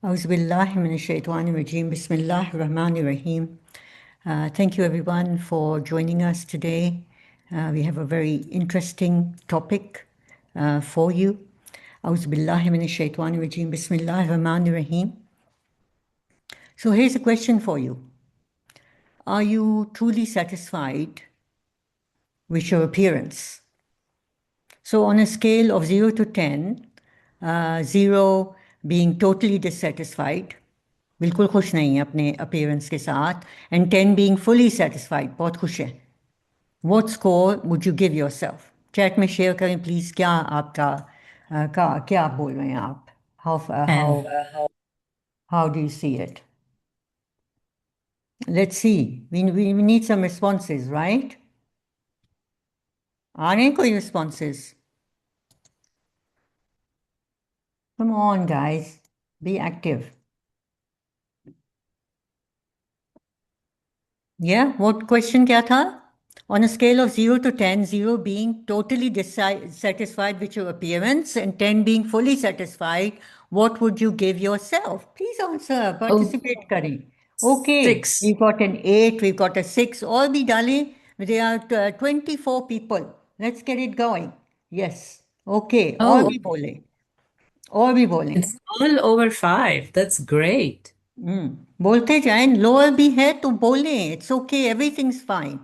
Auzubillahiminash-shaytanir-rajim. Bismillahir-Rahmanir-Rahim. Thank you, everyone, for joining us today. We have a very interesting topic for you. Auzubillahiminash-shaytanir-rajim. Bismillahir-Rahmanir-Rahim. So here's a question for you. Are you truly satisfied with your appearance? So on a scale of 0 to 10, 0 being totally dissatisfied, बिल्कुल खुश नहीं है अपने appearance के साथ, and 10 being fully satisfied, बहुत खुश है. What score would you give yourself? Chat में शेयर करें प्लीज. क्या आपका क्या आप बोल रहे हैं आप? How do you see it? Let's see. We need some responses, right? आ रहे हैं कोई responses? Come on, guys. Be active. Yeah, what question kya tha? On a scale of 0 to 10, 0 being totally dissatisfied with your appearance and 10 being fully satisfied, what would you give yourself? Please answer, participate kare. Okay, 6. we've got an 8, we've got a 6, all be dali. There are 24 people. Let's get it going. Yes, okay, all Oh, be bole. All be bole. it's all over 5. That's great. बोलते जाएं. Lower भी है तो बोलें. It's okay, everything's fine.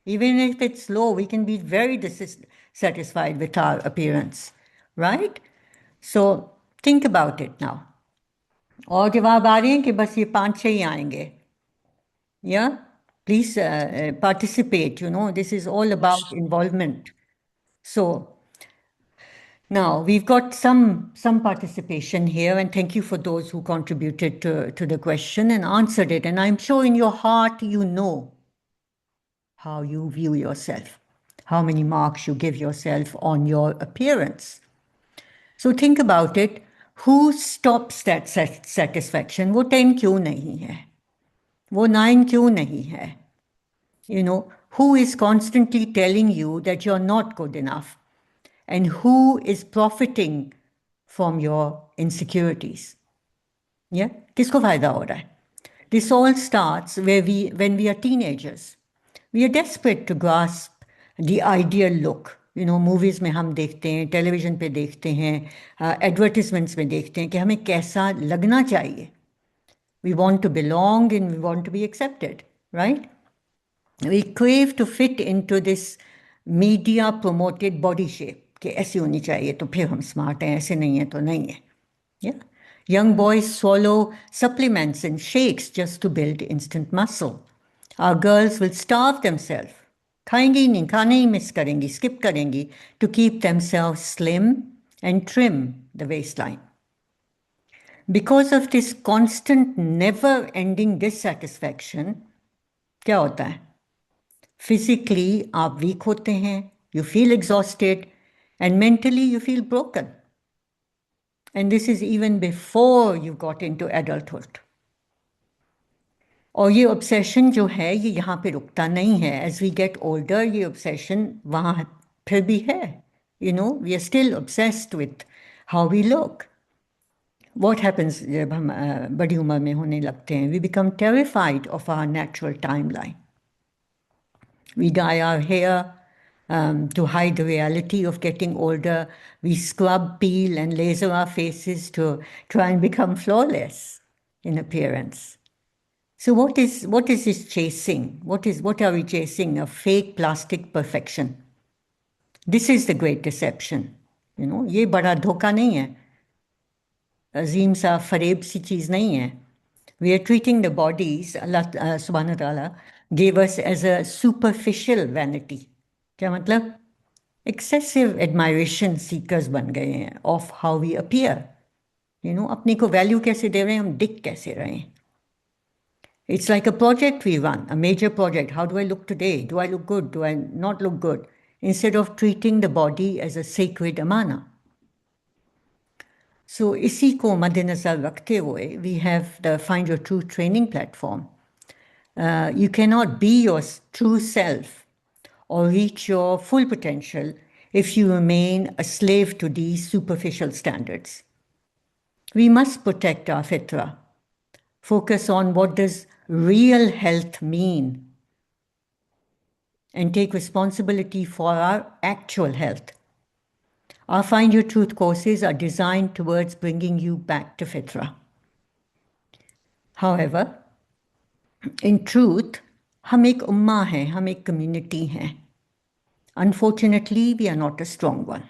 Even if it's low, we can be very dissatisfied with our appearance, right? So think about it now. और जवाब आ रहे हैं कि बस ये 5-6 ही आएंगे. Yeah, please participate. This is all about involvement. So now we've got some participation here, and thank you for those who contributed to the question and answered it. And I'm sure in your heart you know how you view yourself, how many marks you give yourself on your appearance. So think about it. Who stops that satisfaction? वो 10 क्यों नहीं है? वो 9 क्यों नहीं है? Who is constantly telling you that you're not good enough? And who is profiting from your insecurities? Yeah? किसको फायदा हो रहा है? This all starts when we are teenagers. We are desperate to grasp the ideal look. Movies में हम देखते हैं, television पे देखते हैं, advertisements में देखते हैं कि हमें कैसा लगना चाहिए. We want to belong and we want to be accepted, right? We crave to fit into this media promoted body shape. कि ऐसी होनी चाहिए तो फिर हम smart हैं, ऐसे नहीं है तो नहीं है. Yeah? Young boys swallow supplements and shakes just to build instant muscle. Our girls will starve themselves. खाएंगी नहीं, खाना ही miss करेंगी, skip करेंगी to keep themselves slim and trim the waistline. Because of this constant never-ending dissatisfaction, क्या होता है? Physically, आप weak होते हैं, you feel exhausted, and mentally you feel broken. And this is even before you got into adulthood. और ये obsession जो है ये यहाँ पे रुकता नहीं है. As we get older, ये obsession वहाँ फिर भी है. We are still obsessed with how we look. What happens जब हम बड़ी उम्र में होने लगते हैं? We become terrified of our natural timeline. We dye our hair to hide the reality of getting older. We scrub, peel, and laser our faces to try and become flawless in appearance. So what is this chasing? What are we chasing? A fake plastic perfection. This is the great deception. ये बड़ा धोखा नहीं है. अजीम सा फरेब सी चीज नहीं है. We are treating the bodies, Allah subhanahu wa ta'ala gave us as a superficial vanity. क्या मतलब? Excessive admiration seekers बन गए हैं of how we appear. अपने को value कैसे दे रहे हैं, हम दिख कैसे रहे हैं. It's like a project we run, a major project. How do I look today? Do I look good? Do I not look good? Instead of treating the body as a sacred amana. So इसी को मद्देनजर रखते हुए, we have the Find Your True training platform. You cannot be your true self or reach your full potential if you remain a slave to these superficial standards. We must protect our fitra. Focus on what does real health mean and take responsibility for our actual health. Our Find Your Truth courses are designed towards bringing you back to fitra. However, in truth, हम एक उम्मा हैं, हम एक community हैं. Unfortunately, we are not a strong one.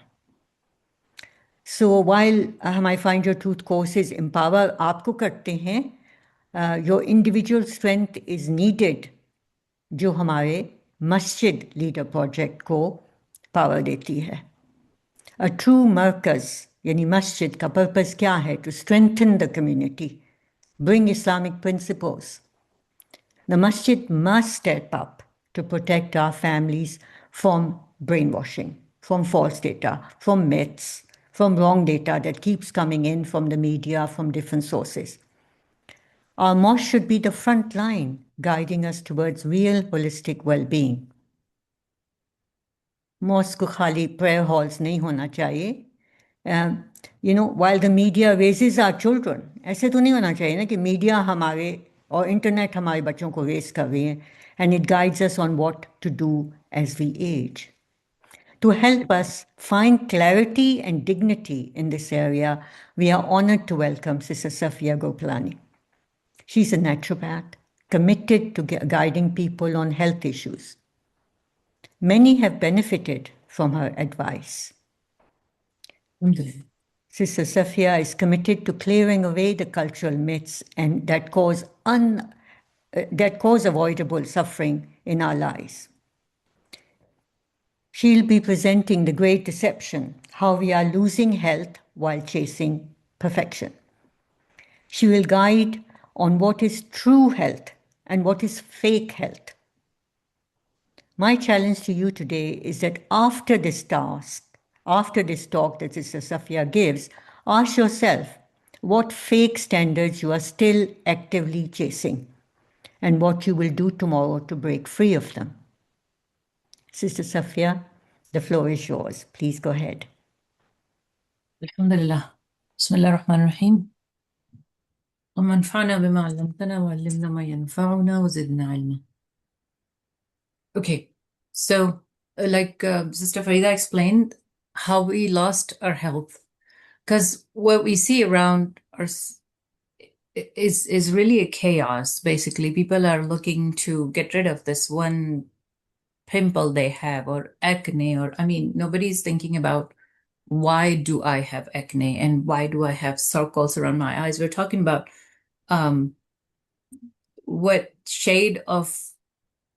So while my Find Your Truth courses empower आपको करते हैं, your individual strength is needed, जो हमारे मस्जिद लीडर प्रोजेक्ट को पावर देती है. A true markaz, यानी मस्जिद का पर्पस क्या है? To strengthen the community, bring Islamic principles. The masjid must step up to protect our families from brainwashing, from false data, from myths, from wrong data that keeps coming in from the media, from different sources. Our mosque should be the front line, guiding us towards real holistic well-being. Mosque को खाली prayer halls नहीं होना चाहिए. While the media raises our children, ऐसे तो नहीं होना चाहिए ना कि मीडिया हमारे और इंटरनेट हमारे बच्चों को रेस कर रही है, and it guides us on what to do as we age. To help us find clarity and dignity in this area, we are honored to welcome Sister Safia Gopalani. She's a naturopath, committed to guiding people on health issues. Many have benefited from her advice. Sister Safia is committed to clearing away the cultural myths and that cause avoidable suffering in our lives. She'll be presenting the great deception, how we are losing health while chasing perfection. She will guide on what is true health and what is fake health. My challenge to you today is that after this talk that Sister Safia gives, ask yourself what fake standards you are still actively chasing and what you will do tomorrow to break free of them. Sister Safia, the floor is yours. Please go ahead. Alhamdulillah. Bismillah ar-Rahman ar-Rahim. اللهم انفعنا بما علمتنا وعلمنا ما ينفعنا وزدنا علما. Okay, so like Sister Farida explained, how we lost our health, because what we see around us is really a chaos. Basically, people are looking to get rid of this one pimple they have or acne, or nobody's thinking about why do I have acne and why do I have circles around my eyes. We're talking about what shade of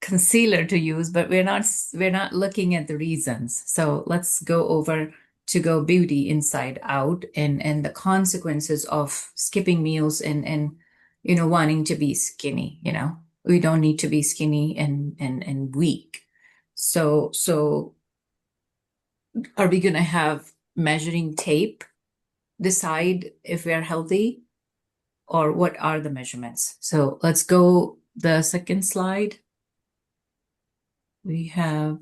concealer to use, but we're not looking at the reasons. So let's go over to go beauty inside out and the consequences of skipping meals and wanting to be skinny. We don't need to be skinny and weak. So are we gonna have measuring tape decide if we're healthy, or what are the measurements? So let's go the second slide. We have,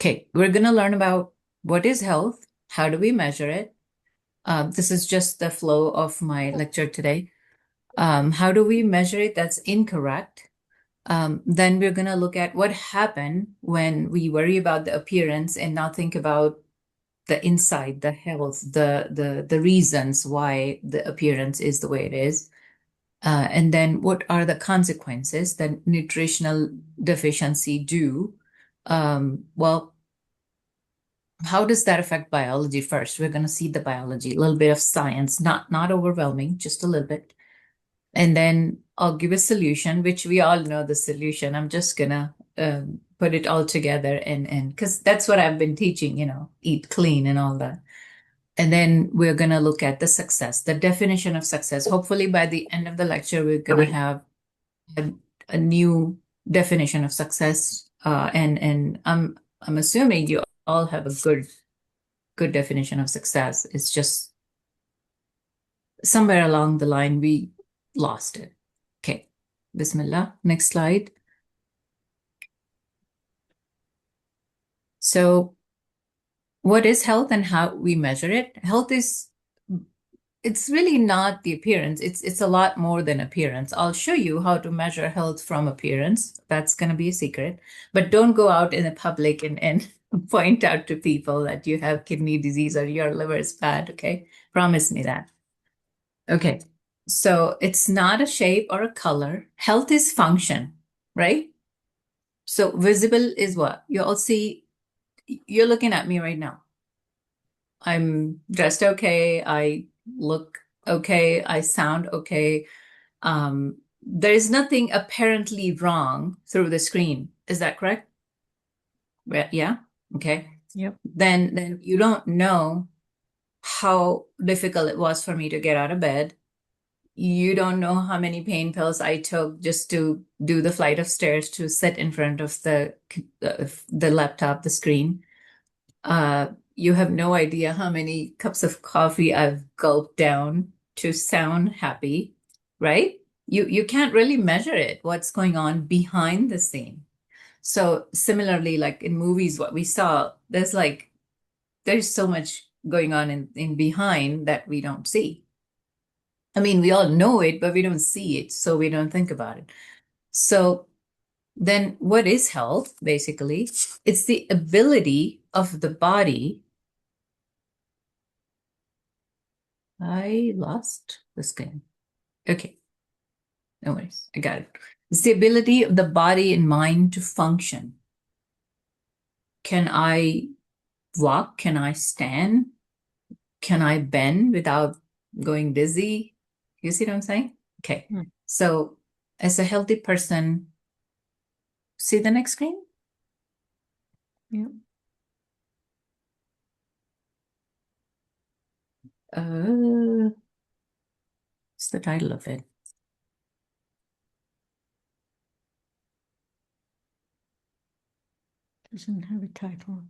okay, we're going to learn about what is health, how do we measure it. This is just the flow of my lecture today. How do we measure it? That's incorrect. Then we're going to look at what happened when we worry about the appearance and not think about the inside, the health, the reasons why the appearance is the way it is. And then what are the consequences that nutritional deficiency do? Well, how does that affect biology first? We're going to see the biology, a little bit of science, not overwhelming, just a little bit. And then I'll give a solution, which we all know the solution. I'm just going to put it all together and because that's what I've been teaching, eat clean and all that. And then we're going to look at the success, the definition of success. Hopefully by the end of the lecture, we're going to have a new definition of success. And I'm assuming you all have a good definition of success. It's just somewhere along the line, we lost it. Okay. Bismillah. Next slide. So what is health and how we measure it? Health is, it's really not the appearance. It's a lot more than appearance. I'll show you how to measure health from appearance. That's going to be a secret. But don't go out in the public and point out to people that you have kidney disease or your liver is bad, okay? Promise me that. Okay. So it's not a shape or a color. Health is function, right? So visible is what? You all see, you're looking at me right now. I'm dressed okay. I look okay. I sound okay. There is nothing apparently wrong through the screen. Is that correct? Yeah. Okay. Yep. Then you don't know how difficult it was for me to get out of bed. You don't know how many pain pills I took just to do the flight of stairs to sit in front of the laptop, the screen. You have no idea how many cups of coffee I've gulped down to sound happy, right? You can't really measure it, what's going on behind the scene. So similarly, like in movies, what we saw, there's so much going on in behind that we don't see. I mean, we all know it, but we don't see it, so we don't think about it. So then what is health, basically? It's the ability of the body. I lost the screen. Okay, no worries, I got it. It's the ability of the body and mind to function. Can I walk? Can I stand? Can I bend without going dizzy? You see what I'm saying? Okay, so as a healthy person, see the next screen? Yeah. What's the title of it? Doesn't have a title.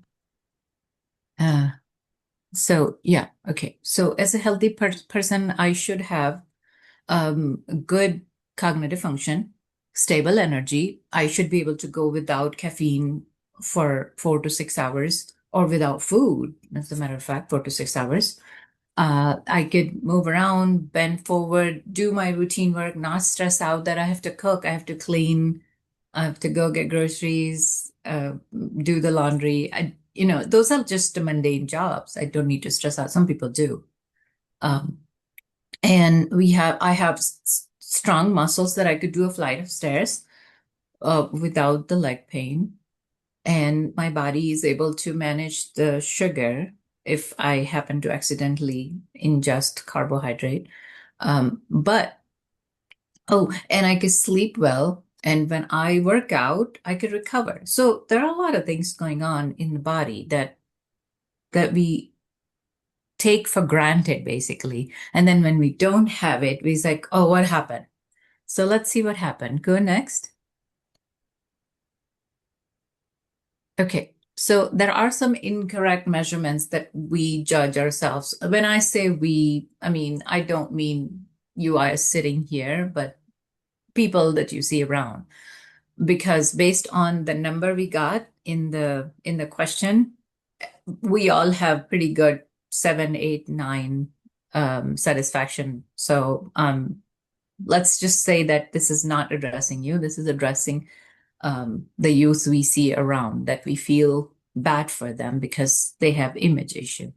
So yeah, okay. So as a healthy person, I should have good cognitive function, stable energy. I should be able to go without caffeine for 4 to 6 hours or without food, as a matter of fact, 4 to 6 hours. I could move around, bend forward, do my routine work, not stress out that I have to cook, I have to clean, I have to go get groceries, do the laundry. Those are just the mundane jobs. I don't need to stress out. Some people do. Um, and I have strong muscles that I could do a flight of stairs without the leg pain. And my body is able to manage the sugar if I happen to accidentally ingest carbohydrate. But and I could sleep well. And when I work out, I could recover. So there are a lot of things going on in the body that we take for granted, basically. And then when we don't have it, we're like, oh, what happened? So let's see what happened. Go next. Okay. So there are some incorrect measurements that we judge ourselves. When I say we, I mean, I don't mean you are sitting here, but people that you see around. Because based on the number we got in the question, we all have pretty good 7, 8, 9 satisfaction. So let's just say that this is not addressing you. This is addressing the youth we see around, that we feel bad for them because they have image issue.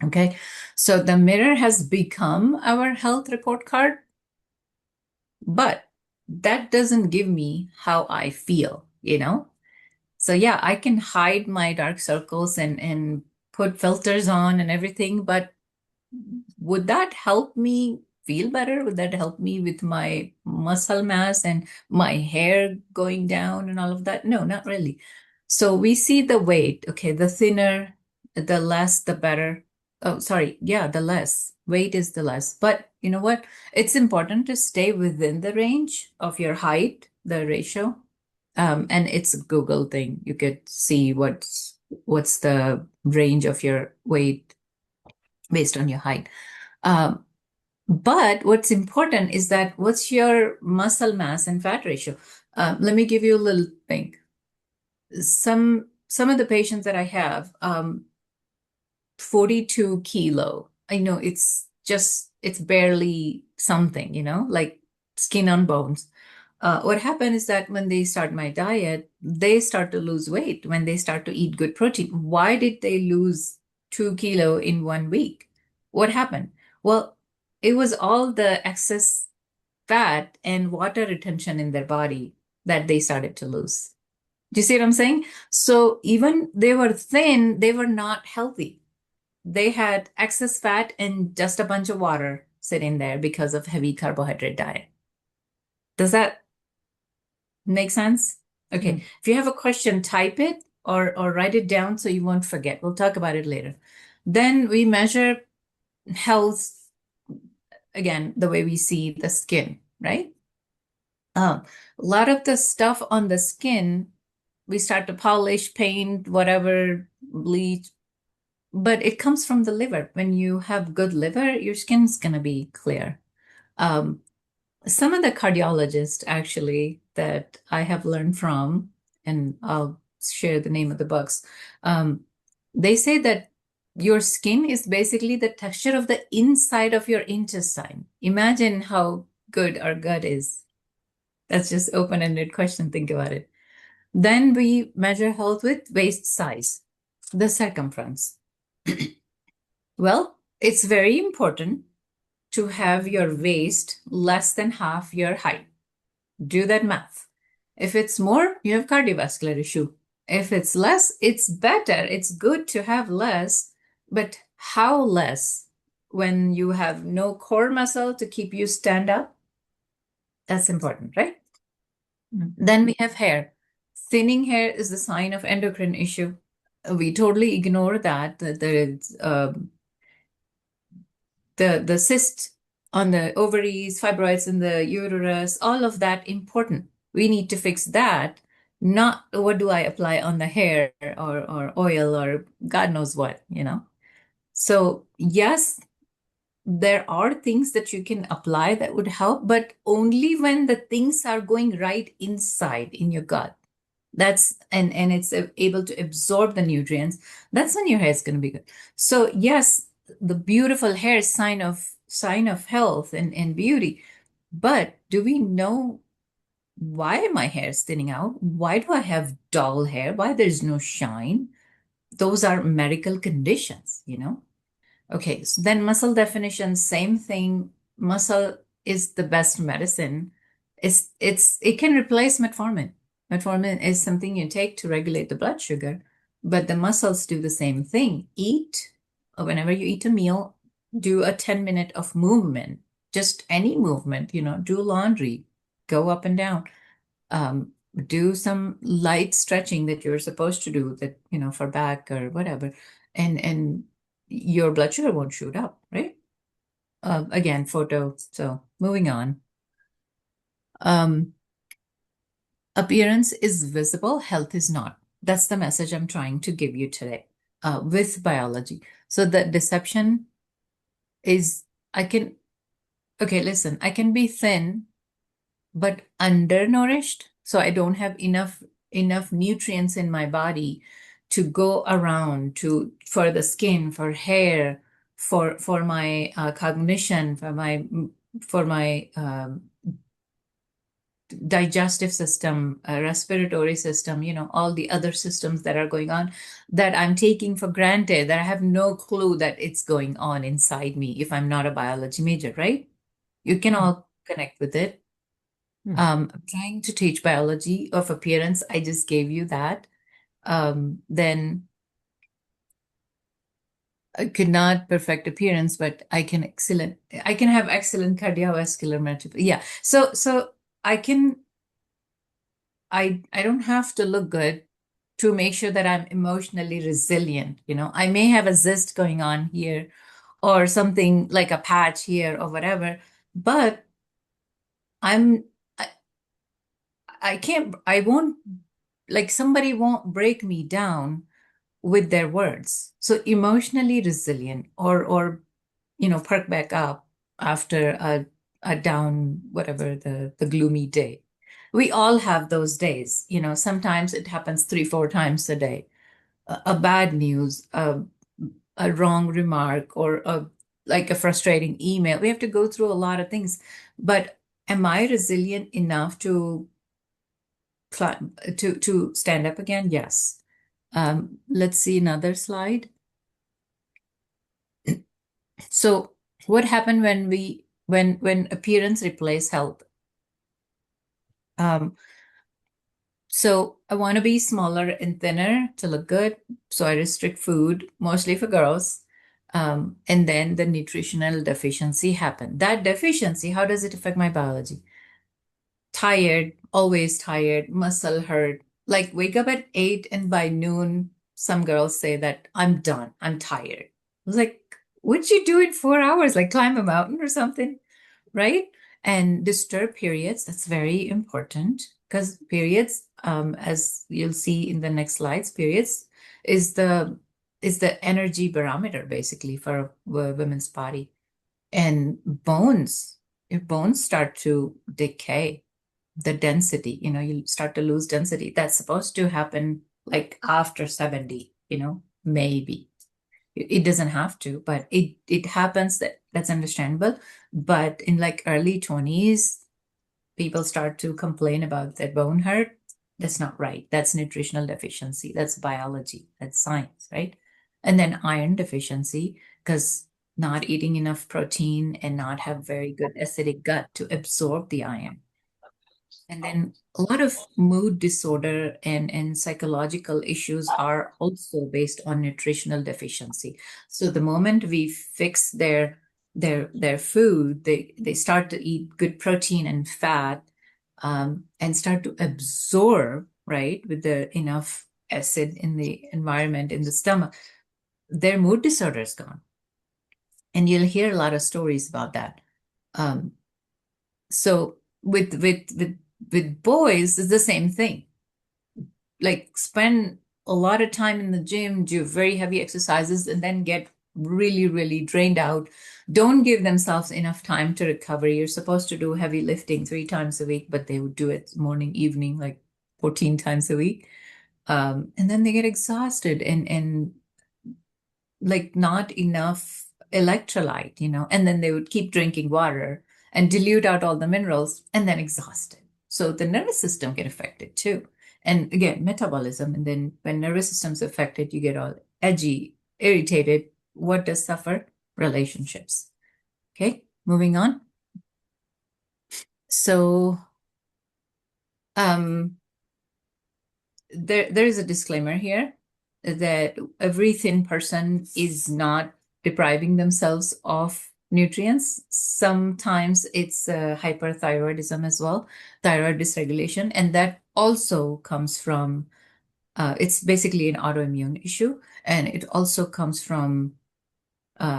Okay, so the mirror has become our health report card, but that doesn't give me how I feel, So yeah, I can hide my dark circles and put filters on and everything, but would that help me feel better? Would that help me with my muscle mass and my hair going down and all of that? No, not really. So we see the weight. Okay, the thinner, the less, the better. Oh, sorry. Yeah, the less. Weight is the less. But you know what? It's important to stay within the range of your height, the ratio. And it's a Google thing. You could see what's the range of your weight based on your height. Um, but what's important is that what's your muscle mass and fat ratio? Let me give you a little thing. Some of the patients that I have, 42 kilo. I know it's barely something, like skin on bones. What happened is that when they start my diet, they start to lose weight when they start to eat good protein. Why did they lose 2 kilo in 1 week? What happened? Well, it was all the excess fat and water retention in their body that they started to lose. Do you see what I'm saying? So even they were thin, they were not healthy. They had excess fat and just a bunch of water sitting there because of heavy carbohydrate diet. Does that make sense? Okay. Mm. If you have a question, type it or write it down so you won't forget. We'll talk about it later. Then we measure health again, the way we see the skin, right? A lot of the stuff on the skin, we start to polish, paint, whatever, bleach, but it comes from the liver. When you have good liver, your skin's gonna be clear. Um, some of the cardiologists actually that I have learned from, and I'll share the name of the books, they say that your skin is basically the texture of the inside of your intestine. Imagine how good our gut is. That's just open-ended question. Think about it. Then we measure health with waist size, the circumference. Well, it's very important to have your waist less than half your height. Do that math. If it's more, you have cardiovascular issue. If it's less, it's better. It's good to have less, but how less? When you have no core muscle to keep you stand up, that's important, right? Then we have hair. Thinning hair is a sign of endocrine issue. We totally ignore that. The cyst on the ovaries, fibroids in the uterus, all of that important. We need to fix that, not what do I apply on the hair or oil or God knows what. So yes, there are things that you can apply that would help, but only when the things are going right inside in your gut. And it's able to absorb the nutrients. That's when your hair is going to be good. So yes, the beautiful hair is sign of health and beauty. But do we know why my hair is thinning out? Why do I have dull hair? Why there's no shine? Those are medical conditions. Okay, so then muscle definition, same thing. Muscle is the best medicine. It can replace metformin. Metformin is something you take to regulate the blood sugar, but the muscles do the same thing. Whenever you eat a meal, do a 10-minute of movement, just any movement, do laundry, go up and down, do some light stretching that you're supposed to do that, for back or whatever. And your blood sugar won't shoot up, right? Again, photo. So moving on. Appearance is visible, health is not. That's the message I'm trying to give you today with biology. So the deception is, okay, listen, I can be thin, but undernourished. So I don't have enough nutrients in my body to go around for the skin, for hair, for my cognition, for my digestive system, respiratory system, all the other systems that are going on that I'm taking for granted, that I have no clue that it's going on inside me if I'm not a biology major, right? You can all connect with it. I'm trying to teach biology of appearance. I just gave you that. Then I could not perfect appearance, but I can have excellent cardiovascular metabolism. Yeah. So I can, I don't have to look good to make sure that I'm emotionally resilient. I may have a cyst going on here or something like a patch here or whatever, but I'm, I won't, like somebody won't break me down with their words. So emotionally resilient or perk back up after a down, whatever the gloomy day. We all have those days. Sometimes it happens 3, 4 times a day. A bad news, a wrong remark or like a frustrating email. We have to go through a lot of things. But am I resilient enough to stand up again? Yes. Let's see another slide. So what happened when when appearance replace health? Um, so I want to be smaller and thinner to look good. So I restrict food, mostly for girls. And then the nutritional deficiency happened. That deficiency, how does it affect my biology? Tired, always tired, muscle hurt. Like wake up at 8 and by noon, some girls say that I'm done, I'm tired. I was like, what'd you do in 4 hours? Like climb a mountain or something? Right? And disturbed periods, that's very important because periods, as you'll see in the next slides, periods is the energy barometer basically for a women's body. And bones, your bones start to decay, the density, you start to lose density. That's supposed to happen like after 70, maybe. It doesn't have to, but it happens. That's understandable. But in like early 20s, people start to complain about their bone hurt. That's not right. That's nutritional deficiency. That's biology. That's science, right? And then iron deficiency, because not eating enough protein and not have very good acidic gut to absorb the iron. And then a lot of mood disorder and psychological issues are also based on nutritional deficiency. So the moment we fix their food, they start to eat good protein and fat, and start to absorb, right, with the enough acid in the environment in the stomach, their mood disorder is gone. And you'll hear a lot of stories about that. Um, so with boys, it's the same thing. Like spend a lot of time in the gym, do very heavy exercises, and then get really, really drained out. Don't give themselves enough time to recover. You're supposed to do heavy lifting 3 times a week, but they would do it morning, evening, like 14 times a week. And then they get exhausted and like not enough electrolyte, and then they would keep drinking water and dilute out all the minerals and then exhausted. So the nervous system get affected too. And again, metabolism. And then when nervous system's affected, you get all edgy, irritated. What does suffer? Relationships. Okay, moving on. So there is a disclaimer here that every thin person is not depriving themselves of nutrients. Sometimes it's hyperthyroidism as well, thyroid dysregulation, and that also comes from it's basically an autoimmune issue, and it also comes from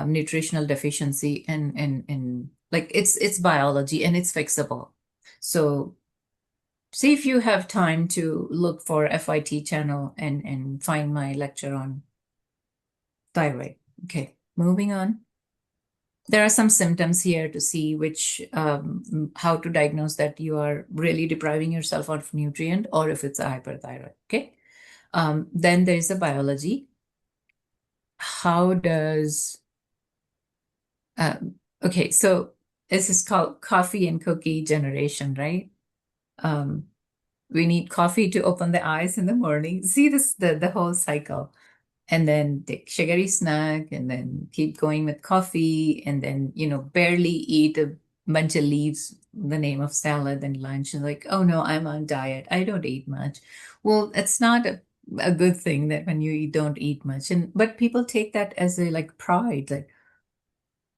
nutritional deficiency and like it's biology and it's fixable. So see if you have time to look for FIT channel and find my lecture on thyroid. Okay, moving on. There are some symptoms here to see which how to diagnose that you are really depriving yourself of nutrient or if it's a hyperthyroid. Okay, then there's the biology. How does okay, so this is called coffee and cookie generation, right? Um, we need coffee to open the eyes in the morning. See this the whole cycle. And then take sugary snack and then keep going with coffee and then, barely eat a bunch of leaves, the name of salad and lunch. And like, oh no, I'm on diet. I don't eat much. Well, it's not a good thing that when you don't eat much. But people take that as a like pride, like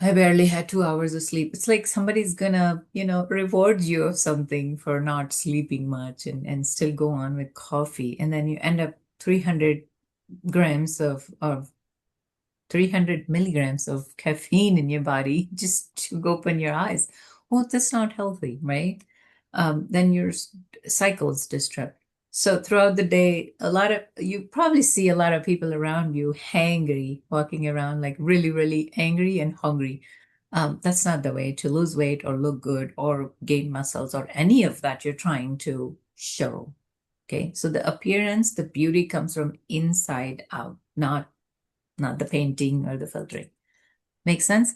I barely had 2 hours of sleep. It's like somebody's gonna, reward you of something for not sleeping much and still go on with coffee. And then you end up 300 grams of 300 milligrams of caffeine in your body just to open your eyes. Well, that's not healthy, right? Then your cycles disrupt. So throughout the day, you probably see a lot of people around you hangry, walking around like really, really angry and hungry. That's not the way to lose weight or look good or gain muscles or any of that you're trying to show. Okay, so the appearance, the beauty comes from inside out, not not the painting or the filtering. Make sense?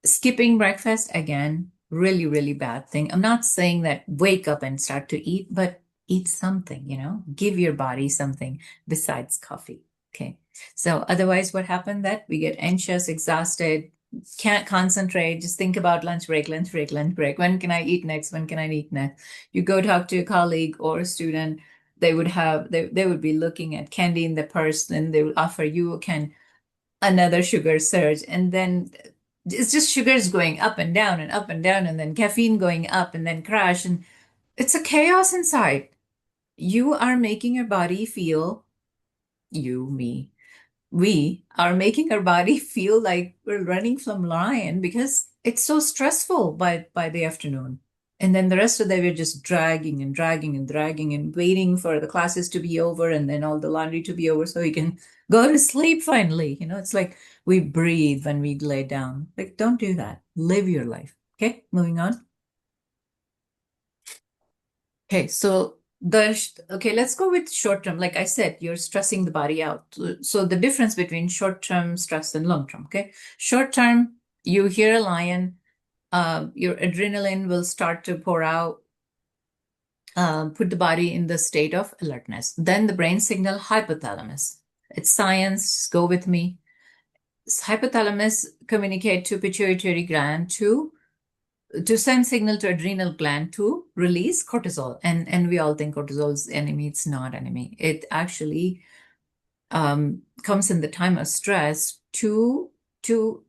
Skipping breakfast, again, really, really bad thing. I'm not saying that wake up and start to eat, but eat something, give your body something besides coffee. Okay. So otherwise, what happened that we get anxious, exhausted, can't concentrate, just think about lunch break, lunch break, lunch break. When can I eat next? When can I eat next? You go talk to a colleague or a student, they would be looking at candy in the purse, and they will offer you another sugar surge, and then it's just sugars going up and down and up and down, and then caffeine going up and then crash, and it's a chaos inside. You are making your body feel, you, me, we are making our body feel like we're running from lion because it's so stressful by the afternoon. And then the rest of the day, we're just dragging and dragging and dragging and waiting for the classes to be over and then all the laundry to be over so we can go to sleep finally. It's like we breathe when we lay down. Like, don't do that. Live your life. Okay, moving on. Okay, so let's go with short term. Like I said, you're stressing the body out. So the difference between short term stress and long term. Okay, short term, you hear a lion, your adrenaline will start to pour out, put the body in the state of alertness. Then the brain signal hypothalamus. It's science. Go with me. Hypothalamus communicate to pituitary gland to send signal to adrenal gland to release cortisol. And we all think cortisol is enemy. It's not enemy. It actually comes in the time of stress to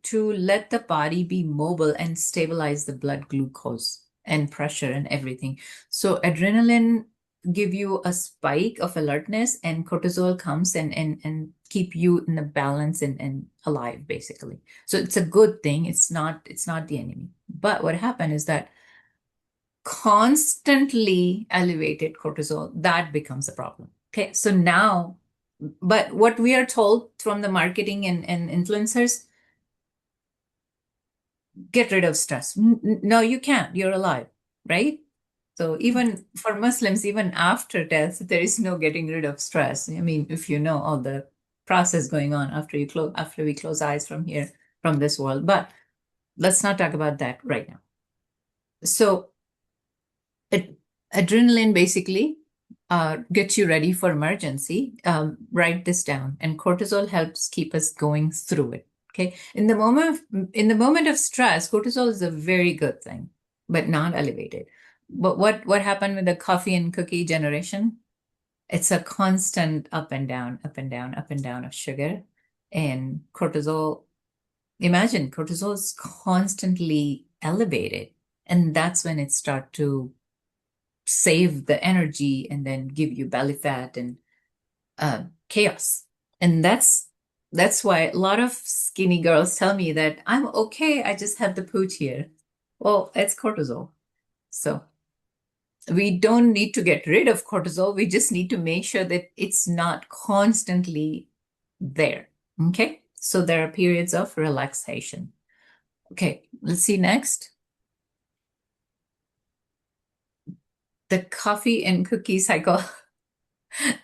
let the body be mobile and stabilize the blood glucose and pressure and everything. So adrenaline give you a spike of alertness, and cortisol comes and keep you in a balance and alive, basically. So it's a good thing. It's not the enemy. But what happened is that constantly elevated cortisol, that becomes a problem. Okay, so now, but what we are told from the marketing and influencers, get rid of stress. No, you can't. You're alive, right? So even for Muslims, even after death, there is no getting rid of stress. I mean, if you know all the process going on after we close eyes from here, from this world. But let's not talk about that right now. So adrenaline basically gets you ready for emergency. Write this down, and cortisol helps keep us going through it. Okay, in the moment of stress, cortisol is a very good thing, but not elevated. But what happened with the coffee and cookie generation? It's a constant up and down, up and down, up and down of sugar and cortisol. Imagine cortisol is constantly elevated, and that's when it starts to save the energy and then give you belly fat and chaos. And that's why a lot of skinny girls tell me that I'm okay, I just have the pooch here. Well, it's cortisol. So we don't need to get rid of cortisol. We just need to make sure that it's not constantly there. Okay. So there are periods of relaxation. Okay. Let's see next. The coffee and cookie cycle.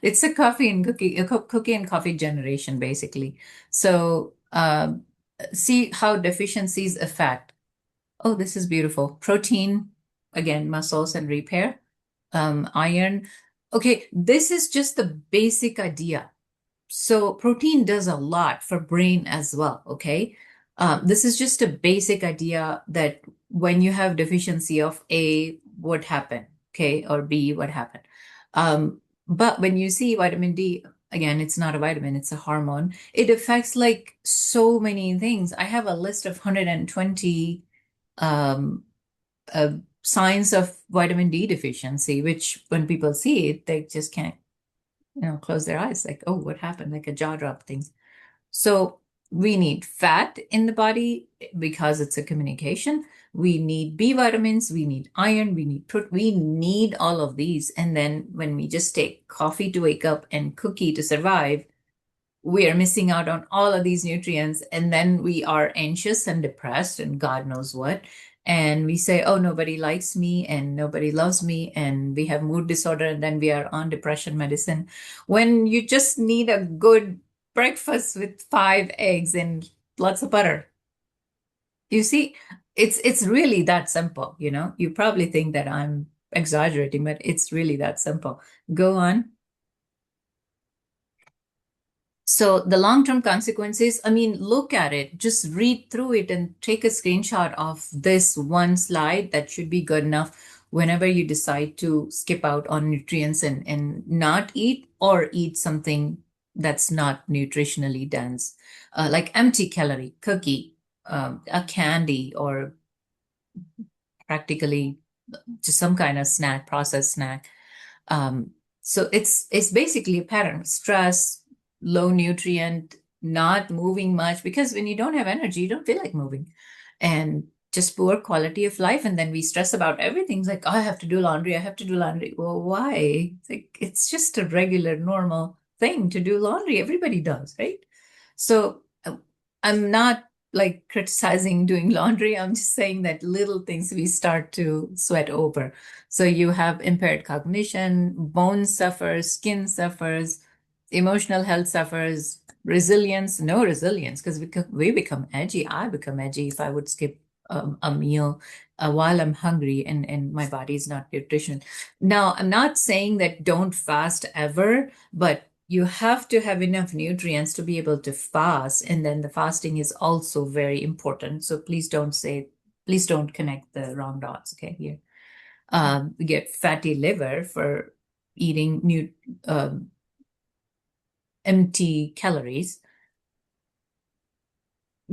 It's a cookie and coffee generation, basically. So see how deficiencies affect. Oh, this is beautiful. Protein, again, muscles and repair. Iron. Okay, this is just the basic idea. So protein does a lot for brain as well, okay? This is just a basic idea that when you have deficiency of A, what happened, okay? Or B, what happened? But when you see vitamin D, again, it's not a vitamin, it's a hormone. It affects like so many things. I have a list of 120 signs of vitamin D deficiency, which when people see it, they just can't, close their eyes like, oh, what happened? Like a jaw drop thing. So we need fat in the body because it's a communication. We need B vitamins, we need iron, we need all of these. And then when we just take coffee to wake up and cookie to survive, we are missing out on all of these nutrients. And then we are anxious and depressed and God knows what. And we say, oh, nobody likes me and nobody loves me. And we have mood disorder. And then we are on depression medicine when you just need a good breakfast with 5 eggs and lots of butter. You see, it's really that simple, you know. You probably think that I'm exaggerating, but it's really that simple. Go on. So the long-term consequences, I mean, look at it, just read through it and take a screenshot of this one slide. That should be good enough whenever you decide to skip out on nutrients and not eat or eat something that's not nutritionally dense, like empty calorie cookie, a candy, or practically just some kind of snack, processed snack. Um, so it's basically a pattern: stress, low nutrient, not moving much, because when you don't have energy, you don't feel like moving, and just poor quality of life. And then we stress about everything. It's like, oh, I have to do laundry. I have to do laundry. Well, why? It's like, it's just a regular, normal thing to do laundry. Everybody does, right? So I'm not like criticizing doing laundry. I'm just saying that little things we start to sweat over. So you have impaired cognition, bone suffers, skin suffers, emotional health suffers, resilience, no resilience, because we become edgy. I become edgy if I would skip a meal while I'm hungry and my body is not nutritional. Now, I'm not saying that don't fast ever, but you have to have enough nutrients to be able to fast. And then the fasting is also very important. So please don't connect the wrong dots. Okay, here. We get fatty liver for eating um, empty calories,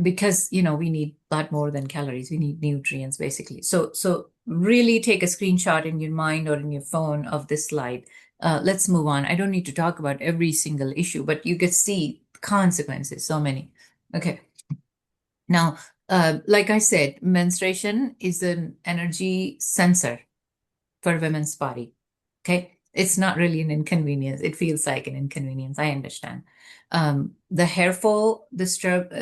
because we need a lot more than calories. We need nutrients basically. So really take a screenshot in your mind or in your phone of this slide. Let's move on. I don't need to talk about every single issue, but you can see consequences, so many. Okay. Now, like I said, menstruation is an energy sensor for women's body. Okay. It's not really an inconvenience. It feels like an inconvenience. I understand. The hair fall, disturb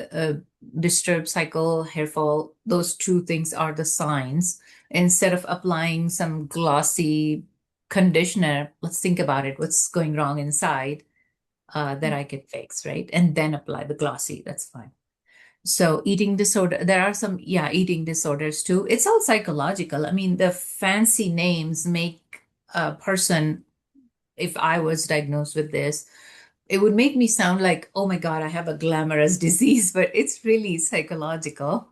cycle, hair fall, those two things are the signs. Instead of applying some glossy conditioner, let's think about it. What's going wrong inside that I can fix, right? And then apply the glossy. That's fine. So eating disorder, there are some, yeah, eating disorders too. It's all psychological. I mean, the fancy names make a person, if I was diagnosed with this, it would make me sound like, oh my God, I have a glamorous disease, but it's really psychological.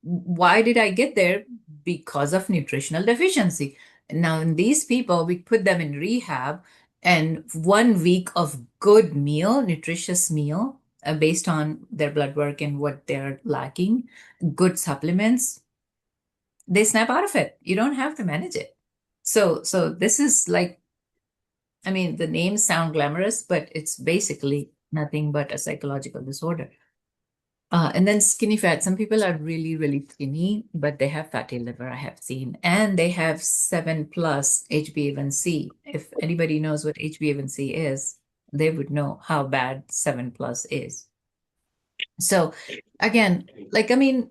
Why did I get there? Because of nutritional deficiency. Now, in these people, we put them in rehab, and 1 week of good meal, nutritious meal, based on their blood work and what they're lacking, good supplements, they snap out of it. You don't have to manage it. So this is like, I mean, the names sound glamorous, but it's basically nothing but a psychological disorder. And then skinny fat. Some people are really, really skinny, but they have fatty liver, I have seen. And they have 7 plus HbA1c. If anybody knows what HbA1c is, they would know how bad 7 plus is. So again, like, I mean,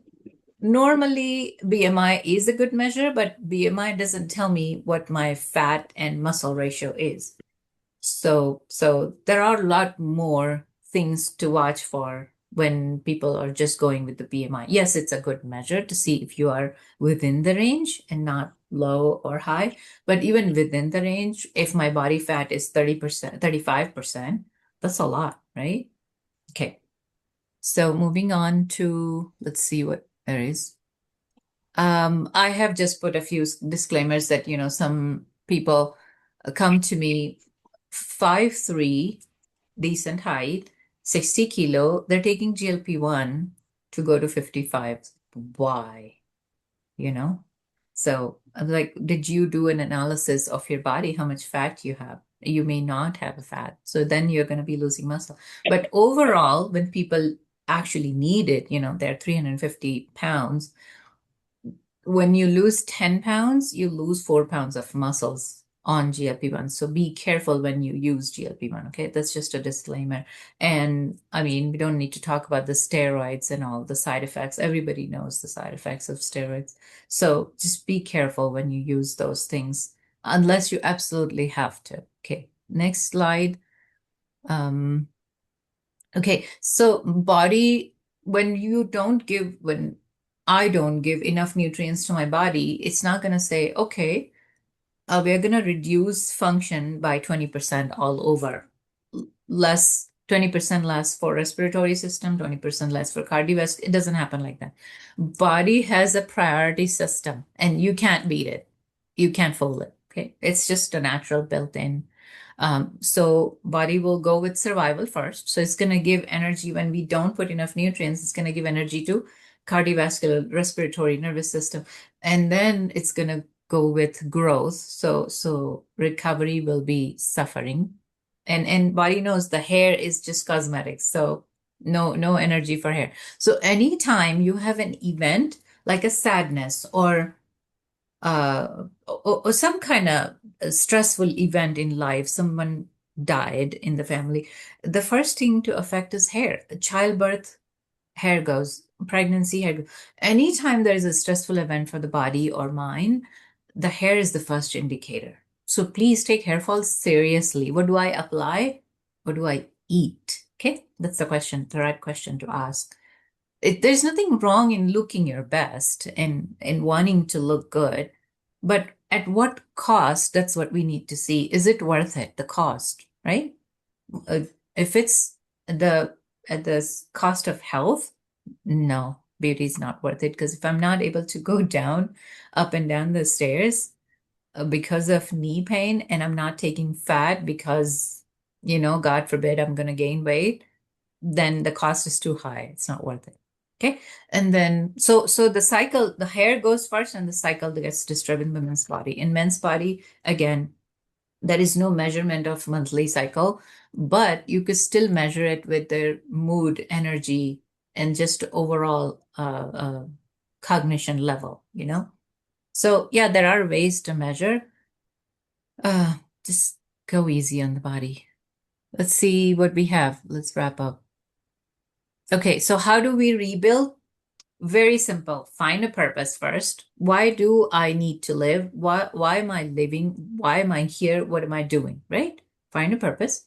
normally BMI is a good measure, but BMI doesn't tell me what my fat and muscle ratio is. So there are a lot more things to watch for when people are just going with the BMI. Yes, it's a good measure to see if you are within the range and not low or high. But even within the range, if my body fat is 30%, 35%, that's a lot, right? Okay. So moving on to, let's see what there is. I have just put a few disclaimers that, some people come to me 5'3", decent height, 60 kilo. They're taking GLP-1 to go to 55. Why? You know? So I'm like, did you do an analysis of your body, how much fat you have? You may not have a fat. So then you're going to be losing muscle. But overall, when people actually need it, they're 350 pounds. When you lose 10 pounds, you lose 4 pounds of muscles on GLP-1. So be careful when you use GLP-1, okay? That's just a disclaimer. And I mean, we don't need to talk about the steroids and all the side effects. Everybody knows the side effects of steroids. So just be careful when you use those things, unless you absolutely have to. Okay, next slide. Okay, so body, when I don't give enough nutrients to my body, it's not going to say, okay, we're going to reduce function by 20% all over. Less, 20% less for respiratory system, 20% less for cardiovascular. It doesn't happen like that. Body has a priority system and you can't beat it. You can't fool it. Okay. It's just a natural built in. So body will go with survival first. So it's going to give energy when we don't put enough nutrients. It's going to give energy to cardiovascular, respiratory, nervous system, and then it's going to go with growth. So recovery will be suffering, and body knows the hair is just cosmetics. So no energy for hair. So anytime you have an event like a sadness or some kind of stressful event in life, someone died in the family, the first thing to affect is hair. Childbirth, hair goes. Pregnancy, hair goes. Anytime there is a stressful event for the body or mind, the hair is the first indicator. So please take hair fall seriously. What do I apply? What do I eat? Okay, that's the question, the right question to ask. There's nothing wrong in looking your best and wanting to look good, but at what cost? That's what we need to see. Is it worth it? The cost, right? Uh, if it's the at the cost of health, no, beauty is not worth it. Because if I'm not able to go down, up and down the stairs because of knee pain, and I'm not taking fat because, God forbid, I'm going to gain weight, then the cost is too high. It's not worth it. Okay. And then, so the cycle, the hair goes first and the cycle gets disturbed in women's body. In men's body, again, there is no measurement of monthly cycle, but you could still measure it with their mood, energy, and just overall cognition level. So yeah, there are ways to measure. Just go easy on the body. Let's see what we have. Let's wrap up. Okay, so how do we rebuild? Very simple. Find a purpose first. Why do I need to live? Why am I living? Why am I here? What am I doing? Right? Find a purpose.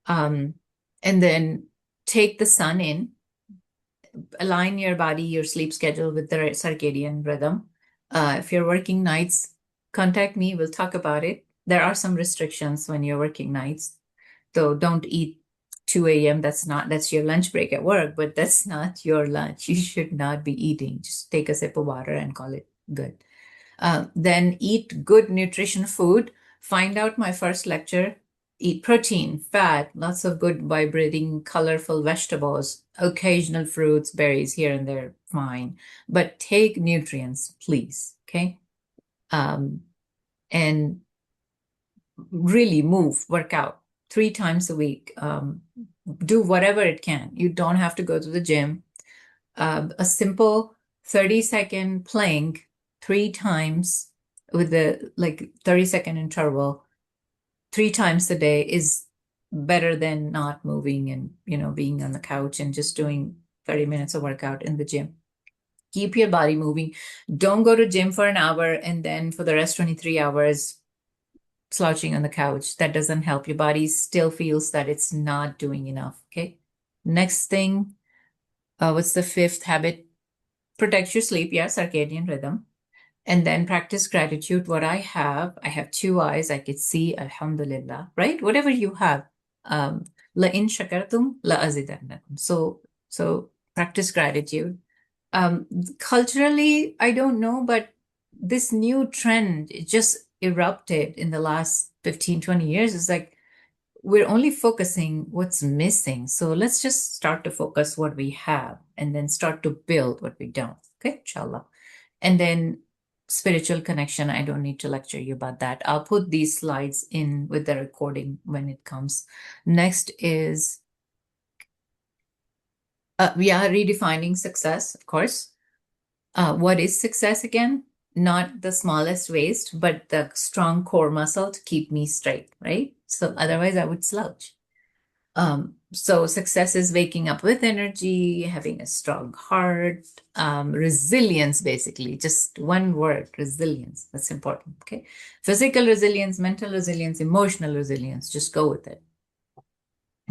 Um, and then take the sun in, align your body, your sleep schedule with the circadian rhythm. If you're working nights, contact me. We'll talk about it. There are some restrictions when you're working nights. So don't eat 2 a.m. That's your lunch break at work, but that's not your lunch. You should not be eating. Just take a sip of water and call it good. Then eat good nutrition food. Find out my first lecture. Eat protein, fat, lots of good vibrating, colorful vegetables, occasional fruits, berries here and there, fine. But take nutrients, please. Okay. And really move, work out 3 times a week. Do whatever it can. You don't have to go to the gym. A simple 30-second plank 3 times with the 30-second interval 3 times a day is better than not moving and being on the couch and just doing 30 minutes of workout in the gym. Keep your body moving. Don't go to gym for an hour and then for the rest 23 hours slouching on the couch. That doesn't help. Your body still feels that it's not doing enough. Okay. Next thing, what's the fifth habit? Protect your sleep. Yeah, circadian rhythm. And then practice gratitude. What I have 2 eyes. I could see, alhamdulillah, right? Whatever you have. La in shakartum la azidannakum. So practice gratitude. Culturally, I don't know, but this new trend it just erupted in the last 15, 20 years. It's like we're only focusing what's missing. So let's just start to focus what we have and then start to build what we don't. Okay, inshallah. And then spiritual connection. I don't need to lecture you about that. I'll put these slides in with the recording when it comes. Next is we are redefining success, of course. What is success again? Not the smallest waist, but the strong core muscle to keep me straight, right? So otherwise I would slouch. So success is waking up with energy, having a strong heart, resilience, basically, just one word, resilience. That's important, okay? Physical resilience, mental resilience, emotional resilience, just go with it.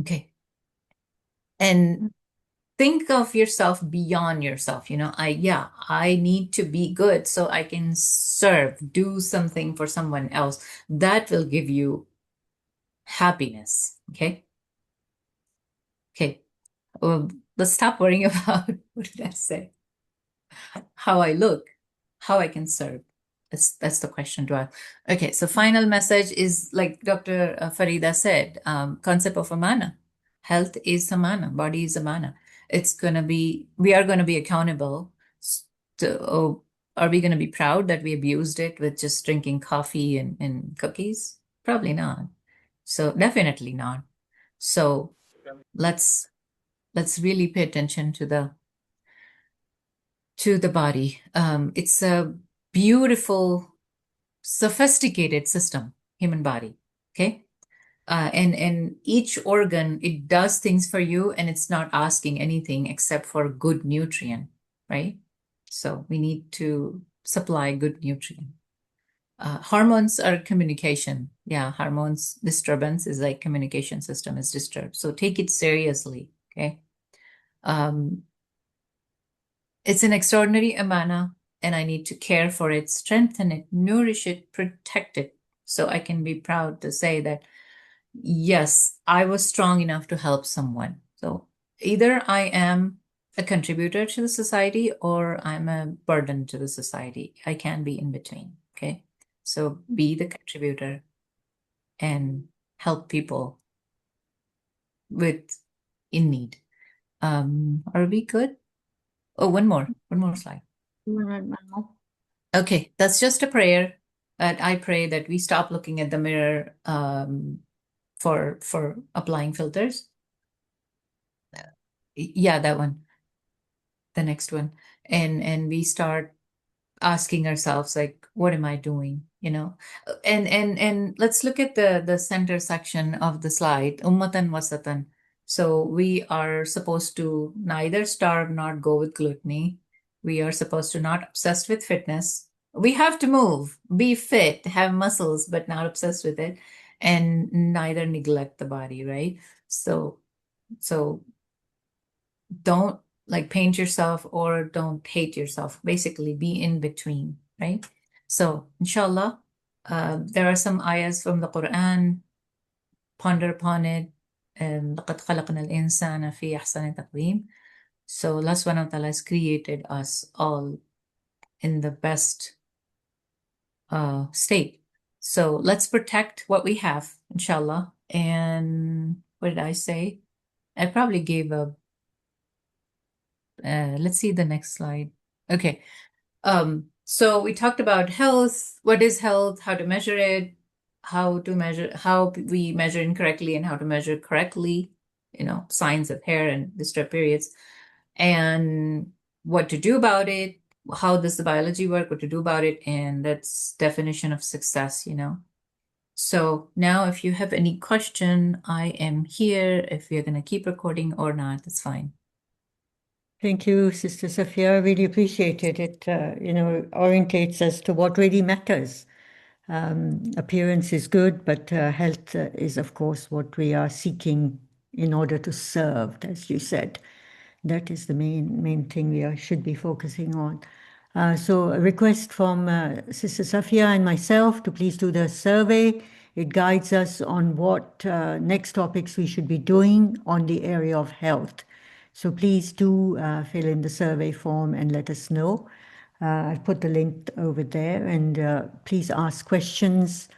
Okay. And think of yourself beyond yourself. I need to be good so I can serve, do something for someone else. That will give you happiness. Okay. Well, let's stop worrying about what did I say? How I look, how I can serve. That's the question to ask. Okay, so final message is like Dr. Farida said, concept of amana. Health is amana, body is amana. We are gonna be accountable. To, are we gonna be proud that we abused it with just drinking coffee and cookies? Probably not. So definitely not. So let's really pay attention to the body. It's a beautiful, sophisticated system, human body. Okay. And each organ, it does things for you and it's not asking anything except for good nutrient, right? So we need to supply good nutrient. Hormones are communication. Yeah, hormones disturbance is like communication system is disturbed. So take it seriously. Okay. Um, It's an extraordinary amana, and I need to care for it, strengthen it, nourish it, protect it, so I can be proud to say that, yes, I was strong enough to help someone. So either I am a contributor to the society or I'm a burden to the society. I can be in between. Okay. So be the contributor and help people with in need. Are we good? Oh, one more slide. Okay, that's just a prayer. That I pray that we stop looking at the mirror for applying filters. Yeah, that one, the next one, and we start asking ourselves like, what am I doing? And let's look at the center section of the slide, ummatan wasatan. So we are supposed to neither starve nor go with gluttony. We are supposed to not obsessed with fitness. We have to move, be fit, have muscles, but not obsessed with it, and neither neglect the body, right? So don't like paint yourself or don't hate yourself. Basically, be in between, right? So, inshallah, there are some ayahs from the Quran. Ponder upon it. لَقَدْ خَلَقْنَا الْإِنسَانَ فِي أَحْسَنِ تَقْوِيمٍ. So, Allah subhanahu wa ta'ala has created us all in the best state. So, let's protect what we have, inshallah. And what did I say? I probably gave a let's see the next slide. Okay. So we talked about health, what is health, how to measure it, how we measure incorrectly and how to measure correctly, signs of hair and disturbed periods, and what to do about it, how does the biology work, what to do about it, and that's definition of success. So now if you have any question, I am here. If you're going to keep recording or not, that's fine. Thank you, Sister Safia. I really appreciate it. It, orientates us to what really matters. Appearance is good, but health is, of course, what we are seeking in order to serve, as you said. That is the main thing should be focusing on. So a request from Sister Safia and myself to please do the survey. It guides us on what next topics we should be doing on the area of health. So please do fill in the survey form and let us know. I've put the link over there, and please ask questions.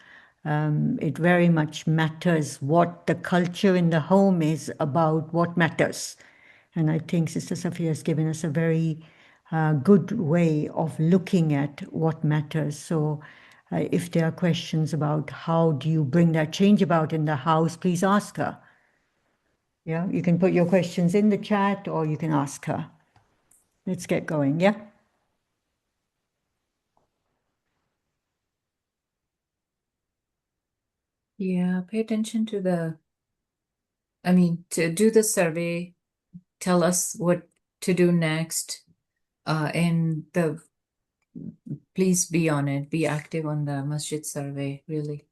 It very much matters what the culture in the home is about, what matters. And I think Sister Safia has given us a very good way of looking at what matters. So if there are questions about how do you bring that change about in the house, please ask her. Yeah, you can put your questions in the chat or you can ask her. Let's get going, yeah? Yeah, pay attention to to do the survey, tell us what to do next, and please be on it, be active on the masjid survey, really.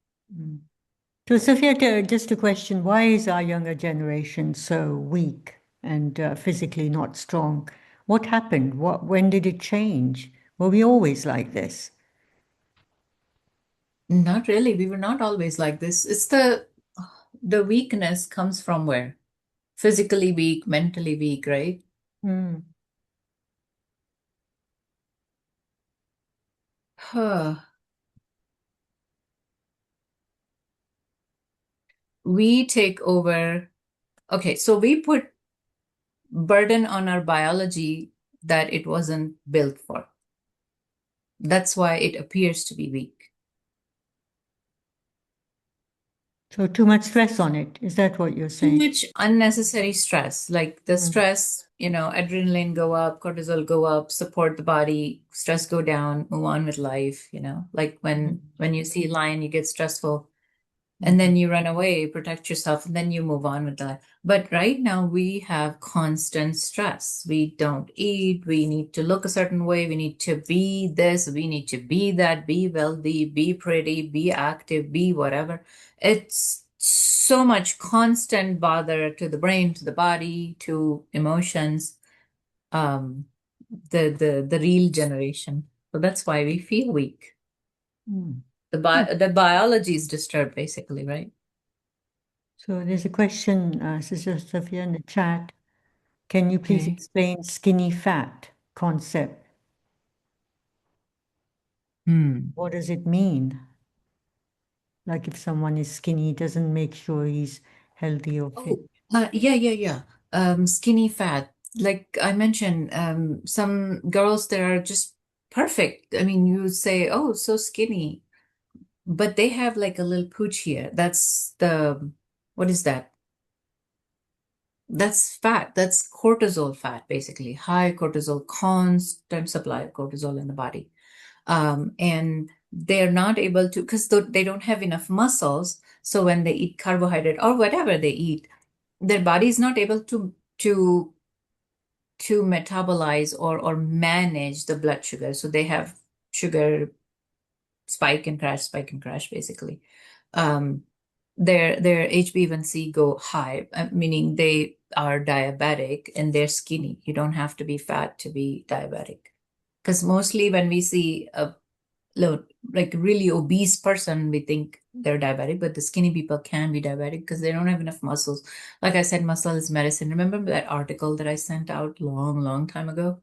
So, Sophia, just a question, why is our younger generation so weak? and physically not strong. What happened? When did it change? Were we always like this? Not really. We were not always like this. It's the weakness comes from where? Physically weak, mentally weak, right? Hmm. Huh. We take over. Okay, so we put burden on our biology that it wasn't built for. That's why it appears to be weak. So too much stress on it. Is that what you're Too saying? much unnecessary stress, like the Mm. stress, adrenaline go up, cortisol go up, support the body, stress go down, move on with life, like when you see a lion, you get stressful, and Mm. then you run away, protect yourself, and then you move on with that. But right now we have constant stress. We don't eat, we need to look a certain way, we need to be this, we need to be that, be wealthy, be pretty, be active, be whatever. It's so much constant bother to the brain, to the body, to emotions, um, the real generation. So that's why we feel weak. Mm. The biology is disturbed, basically, right? So there's a question, Sister Safia, in the chat. Can you please Okay. explain skinny fat concept? Hmm. What does it mean? Like if someone is skinny, it doesn't make sure he's healthy or fit. Oh, yeah. Skinny fat. Like I mentioned, some girls that are just perfect. I mean, you say, oh, so skinny, but they have like a little pooch here. What is that? That's fat. That's cortisol fat, basically. High cortisol, constant supply of cortisol in the body. And they're not able to, because they don't have enough muscles. So when they eat carbohydrate or whatever they eat, their body is not able to metabolize or manage the blood sugar. So they have sugar spike and crash, basically. Um, their HbA1c go high, meaning they are diabetic and they're skinny. You don't have to be fat to be diabetic. Because mostly when we see a like really obese person, we think they're diabetic, but the skinny people can be diabetic because they don't have enough muscles. Like I said, muscle is medicine. Remember that article that I sent out long time ago?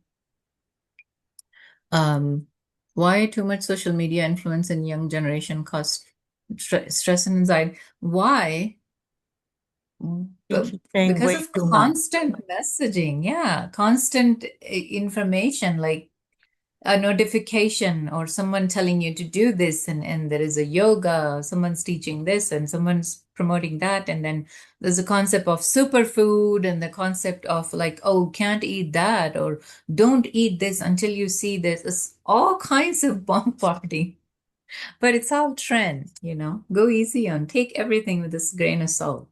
Um, why too much social media influence in young generation cause stress and anxiety? Why? I think B- she's saying because way of too much. constant messaging. Yeah, constant information, like a notification or someone telling you to do this, and there is a yoga, someone's teaching this and someone's promoting that, and then there's a concept of superfood and the concept of like, oh, can't eat that, or don't eat this until you see this. It's all kinds of bombarding, but it's all trend. Go easy on, take everything with this grain of salt.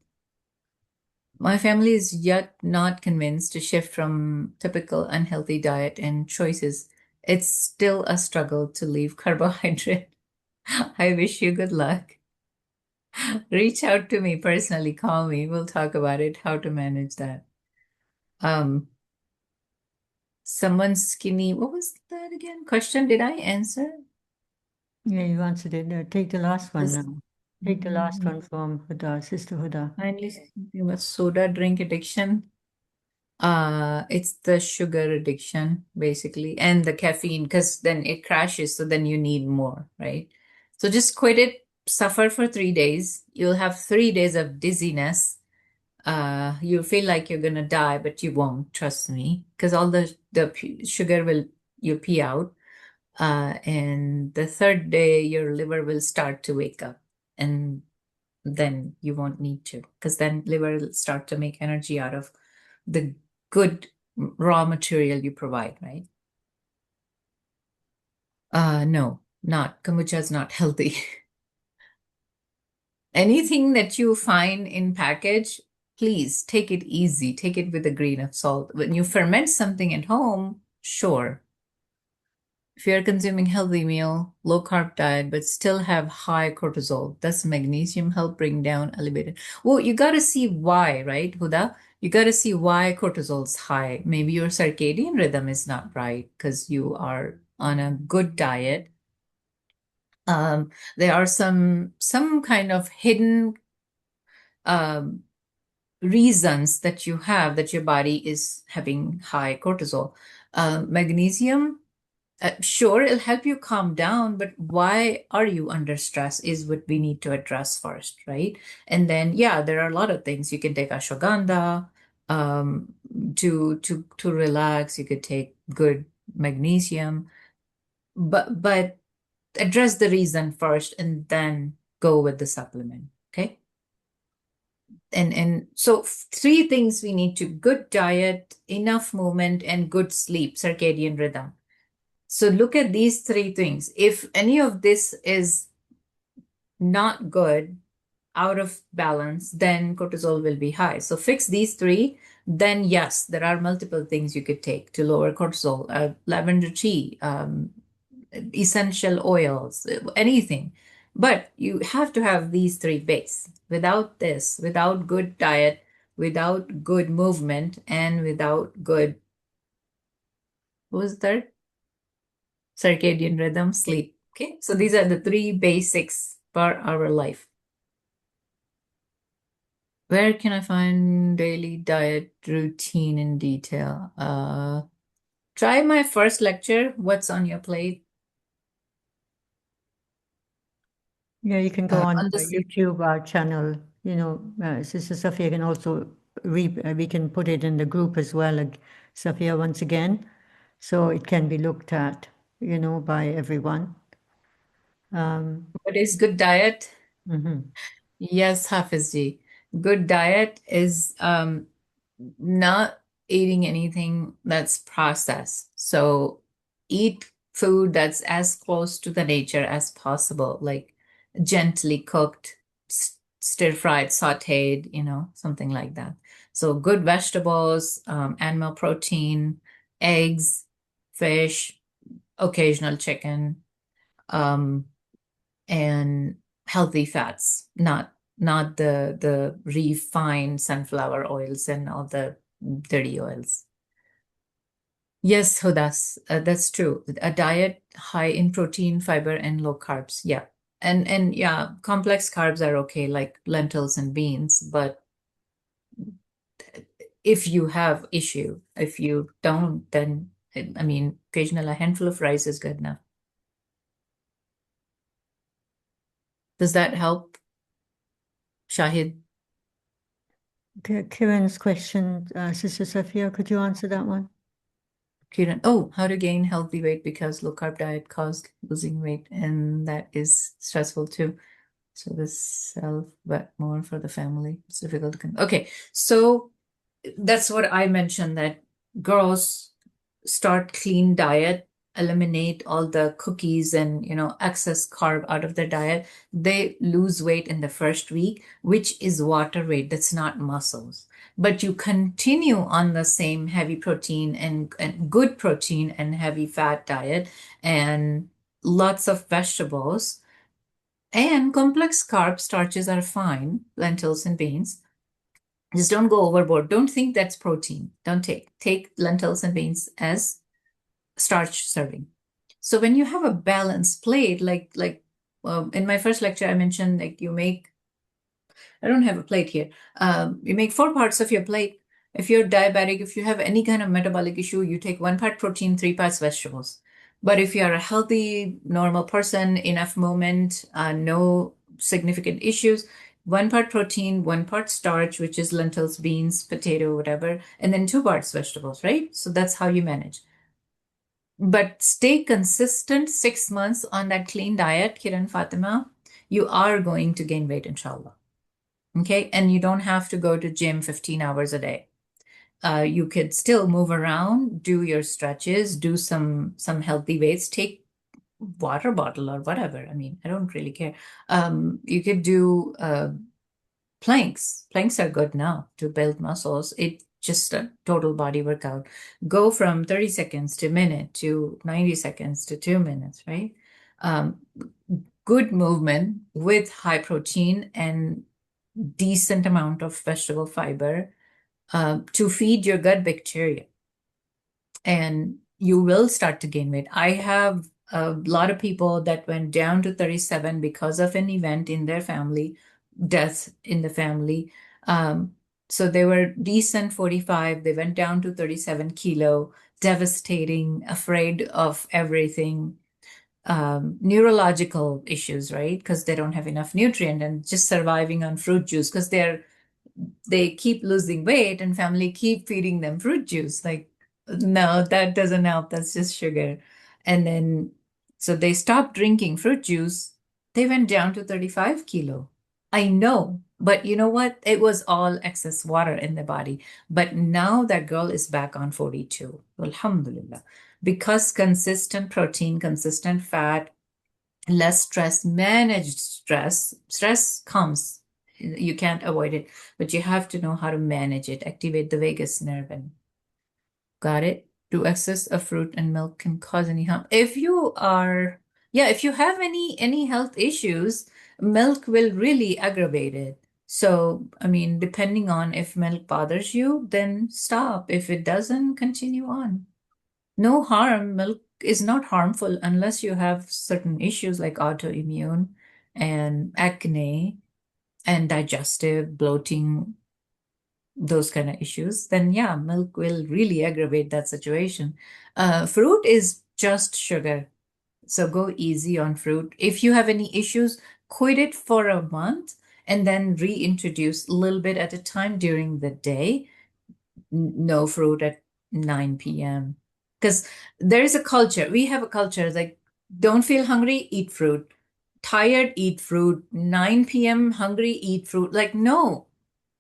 My family is yet not convinced to shift from typical unhealthy diet and choices. It's still a struggle to leave carbohydrate. I wish you good luck. Reach out to me personally, call me. We'll talk about it, how to manage that. Um, Someone's skinny. What was that again? Question, did I answer? Yeah, you answered it. Take the last one This now. Take the last one from Huda, Sister Huda. finally something about soda drink addiction. It's the sugar addiction, basically, and the caffeine, because then it crashes, so then you need more, right? So just quit it, suffer for 3 days. You'll have 3 days of dizziness. You feel like you're gonna die, but you won't, trust me, because all the sugar will you pee out. And the third day, your liver will start to wake up, and then you won't need to, because then liver will start to make energy out of the good raw material you provide, right? No, not kombucha is not healthy. Anything that you find in package, please take it easy. Take it with a grain of salt. When you ferment something at home, sure. if you're consuming healthy meal, low carb diet, but still have high cortisol, does magnesium help bring down elevated? Well, you got to see why, right, Huda? You got to see why cortisol's high. Maybe your circadian rhythm is not right because you are on a good diet. There are some kind of hidden um, reasons that you have that your body is having high cortisol. Magnesium, sure, it'll help you calm down, but why are you under stress is what we need to address first, right? And then, yeah, there are a lot of things. You can take ashwagandha um, to relax. You could take good magnesium, but address the reason first and then go with the supplement. Okay. And so three things we need to: good diet, enough movement, and good sleep, circadian rhythm. So look at these three things. If any of this is not good, out of balance, then cortisol will be high. So fix these three, then yes, there are multiple things you could take to lower cortisol. Lavender tea, essential oils, anything. But you have to have these three base. Without this, without good diet, without good movement, and without good, what was the third? Circadian rhythm, sleep. Okay, so these are the three basics for our life. Where can I find daily diet routine in detail? Try my first lecture, What's on Your Plate? Yeah, you can go on On this, YouTube, our channel. Sister Safia can also we can put it in the group as well, like Safia once again, so it can be looked at, by everyone. what is good diet? Mhm. Yes, Hafizji. Good diet is not eating anything that's processed. So eat food that's as close to the nature as possible, like gently cooked, stir-fried, sautéed, something like that. So good vegetables, animal protein, eggs, fish, occasional chicken. Um, and healthy fats, not the refined sunflower oils and all the dirty oils. Yes, Hudas, that's true. A diet high in protein, fiber, and low carbs. Yeah. And yeah, complex carbs are okay, like lentils and beans, but if you have issue, if you don't, then I mean, occasionally a handful of rice is good enough. Does that help, Shahid? Kiran's question, Sister Safia, could you answer that one? Kiran, oh, how to gain healthy weight because low carb diet caused losing weight, and that is stressful too. So the self, but more for the family. It's difficult to. Okay, so that's what I mentioned, that girls start clean diet, eliminate all the cookies and excess carb out of their diet. They lose weight in the first week, which is water weight. That's not muscles. But you continue on the same heavy protein and good protein and heavy fat diet and lots of vegetables and complex carb starches are fine, lentils and beans. Just don't go overboard. Don't think that's protein. Don't take lentils and beans as starch serving. So when you have a balanced plate, like in my first lecture, I mentioned like you make. I don't have a plate here. You make four parts of your plate. If you're diabetic, if you have any kind of metabolic issue, you take one part protein, three parts vegetables. But if you are a healthy, normal person, enough movement, no significant issues, one part protein, one part starch, which is lentils, beans, potato, whatever, and then two parts vegetables, right? So that's how you manage. But stay consistent 6 months on that clean diet, Kiran, Fatima, you are going to gain weight, inshallah. Okay, and you don't have to go to gym 15 hours a day. You could still move around, do your stretches, do some healthy weights, take water bottle or whatever. I mean, I don't really care. You could do planks. Planks are good now to build muscles. It just a total body workout. Go from 30 seconds to a minute to 90 seconds to 2 minutes, right? Um, Good movement with high protein and decent amount of vegetable fiber to feed your gut bacteria, and you will start to gain weight. I have a lot of people that went down to 37 because of an event in their family, death in the family. Um, so they were decent 45, they went down to 37 kilo, devastating, afraid of everything, neurological issues, right? Because they don't have enough nutrient and just surviving on fruit juice because they keep losing weight and family keep feeding them fruit juice. Like, no, that doesn't help. That's just sugar. And then, so they stopped drinking fruit juice. They went down to 35 kilo. I know, but you know what? It was all excess water in the body. But now that girl is back on 42. Alhamdulillah. Because consistent protein, consistent fat, less stress, managed stress. Stress comes, you can't avoid it, but you have to know how to manage it, activate the vagus nerve. And got it? Do excess of fruit and milk can cause any harm? If you are, yeah, if you have any health issues, milk will really aggravate it. So, I mean, depending on if milk bothers you, then stop. If it doesn't, continue on. No harm. Milk is not harmful unless you have certain issues like autoimmune and acne and digestive bloating, those kind of issues. Then yeah, milk will really aggravate that situation. Fruit is just sugar. So go easy on fruit. If you have any issues, quit it for a month and then reintroduce a little bit at a time during the day. No fruit at 9 p.m. Because there is a culture. We have a culture like, don't feel hungry, eat fruit. Tired, eat fruit. 9 p.m. hungry, eat fruit. Like, no,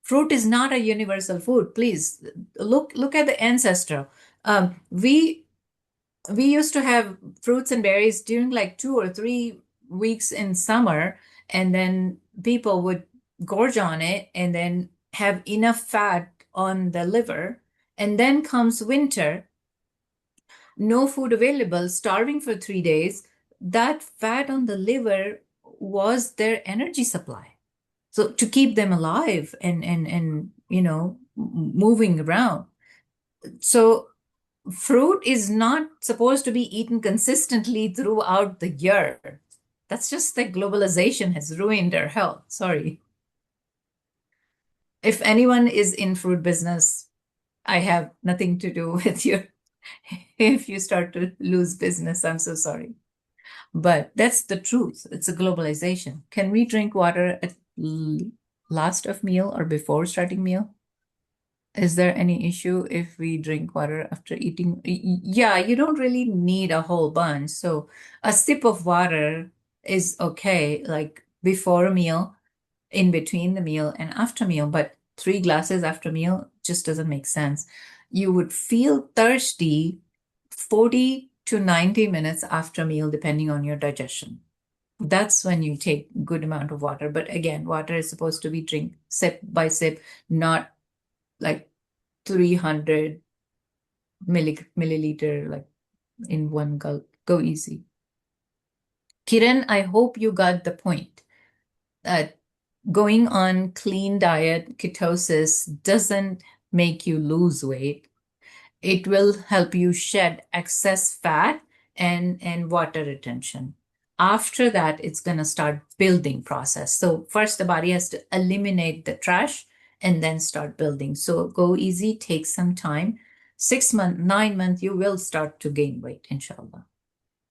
fruit is not a universal food. Please look at the ancestor. We used to have fruits and berries during like 2 or 3 weeks in summer, and then people would gorge on it and then have enough fat on the liver. And then comes winter, no food available, starving for 3 days. That fat on the liver was their energy supply. So to keep them alive and moving around. So fruit is not supposed to be eaten consistently throughout the year. That's just that globalization has ruined our health. Sorry. If anyone is in fruit business, I have nothing to do with you. If you start to lose business, I'm so sorry. But that's the truth. It's a globalization. Can we drink water at last of meal or before starting meal? Is there any issue if we drink water after eating? Yeah, you don't really need a whole bunch. So a sip of water is okay, like before a meal, in between the meal, and after meal. But 3 glasses after meal just doesn't make sense. You would feel thirsty 40 to 90 minutes after meal, depending on your digestion. That's when you take good amount of water. But again, water is supposed to be drink sip by sip, not like 300 milliliter like in one gulp. Go easy. Kiran, I hope you got the point. Going on clean diet, ketosis doesn't make you lose weight. It will help you shed excess fat and water retention. After that, it's going to start building process. So first the body has to eliminate the trash and then start building. So go easy, take some time. 6 months, 9 months, you will start to gain weight, inshallah.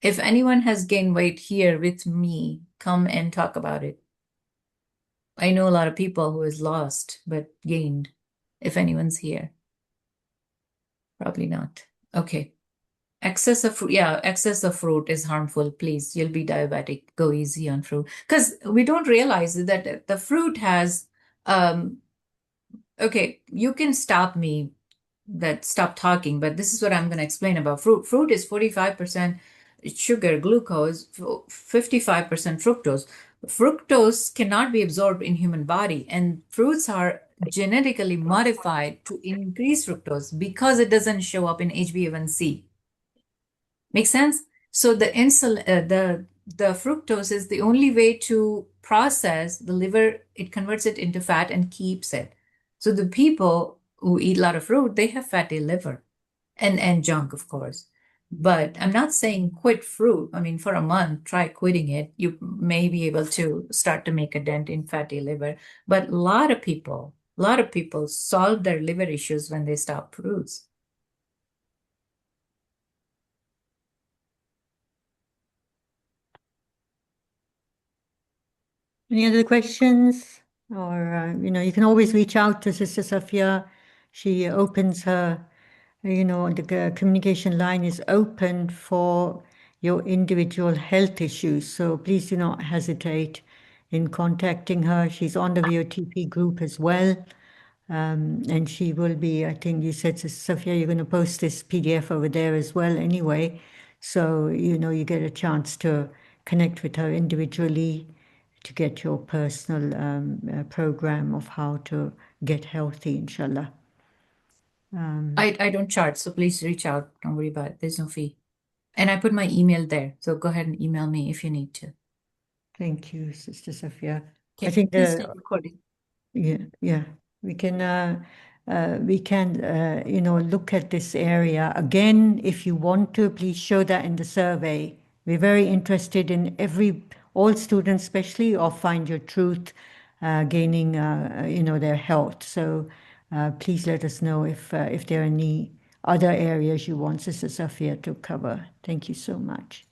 If anyone has gained weight here with me, come and talk about it. I know a lot of people who has lost but gained. If anyone's here, probably not. Okay. Excess of fruit, yeah, excess of fruit is harmful. Please, you'll be diabetic. Go easy on fruit. Because we don't realize that the fruit has, okay, you can stop me, stop talking, but this is what I'm going to explain about fruit. Fruit is 45% sugar, glucose, 55% fructose. Fructose cannot be absorbed in human body, and fruits are genetically modified to increase fructose because it doesn't show up in HbA1c. Make sense? So the fructose is the only way to process the liver. It converts it into fat and keeps it. So the people who eat a lot of fruit, they have fatty liver and junk, of course. But I'm not saying quit fruit. I mean, for a month, try quitting it. You may be able to start to make a dent in fatty liver. But a lot of people solve their liver issues when they stop fruits. Any other questions? Or, you can always reach out to Sister Safia. She opens her, the communication line is open for your individual health issues. So please do not hesitate in contacting her. She's on the VOTP group as well. And she will be, I think you said, Sister Safia, you're going to post this PDF over there as well anyway. So, you get a chance to connect with her individually to get your personal program of how to get healthy, inshallah. I don't charge, so please reach out. Don't worry about it. There's no fee. And I put my email there. So go ahead and email me if you need to. Thank you, Sister Safia. I Okay, think please stop recording. yeah, we can look at this area again if you want to. Please show that in the survey. We're very interested in all students, especially of Find Your Truth, gaining their health. So please let us know if there are any other areas you want Sister Safia to cover. Thank you so much.